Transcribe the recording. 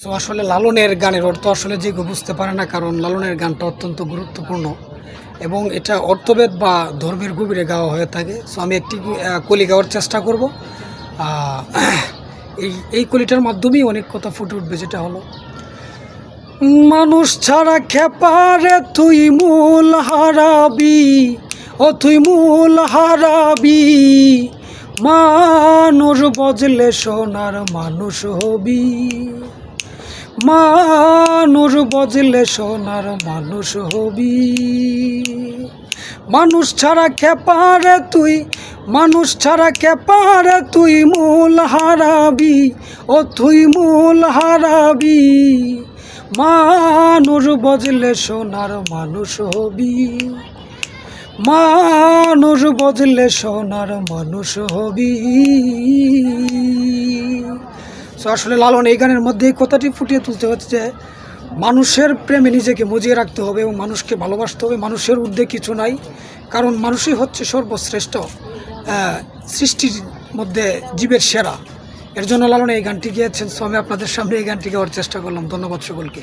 তো আসলে লালনের গানের অর্থ আসলে যে কেউ বুঝতে পারে না, কারণ লালনের গানটা অত্যন্ত গুরুত্বপূর্ণ এবং এটা অর্থভেদ বা ধর্মের গভীরে গাওয়া হয়ে থাকে। সো আমি একটি কলি গাওয়ার চেষ্টা করব। আহ, এই কলিটার মাধ্যমেই অনেক কথা ফুটে উঠবে, যেটা হলো মানুষ ছাড়া খেপারে তুই মূল হারাবি, ও তুই মূল হারাবি, মানুষ বজলে সোনার মানুষ হবি, মানুষ বজলে সোনার মানুষ হবি। মানুষ ছাড়া খেপারে তুই, মানুষ ছাড়া খেপারে তুই মূল হারাবি, ও তুই মূল হারাবি, মানুষ বজলে সোনার মানুষ হবি, মানুষ বজলে সোনার মানুষ হবি। তো আসলে লালন এই গানের মধ্যে এই কথাটি ফুটিয়ে তুলতে হচ্ছে যে মানুষের প্রেমে নিজেকে মজিয়ে রাখতে হবে এবং মানুষকে ভালোবাসতে হবে। মানুষের ঊর্ধ্বে কিছু নাই, কারণ মানুষই হচ্ছে সর্বশ্রেষ্ঠ সৃষ্টির মধ্যে জীবের সেরা। এর জন্য লালন এই গানটি গিয়েছেন। সো আমি আপনাদের সামনে এই গানটি গাওয়ার চেষ্টা করলাম। ধন্যবাদ সকলকে।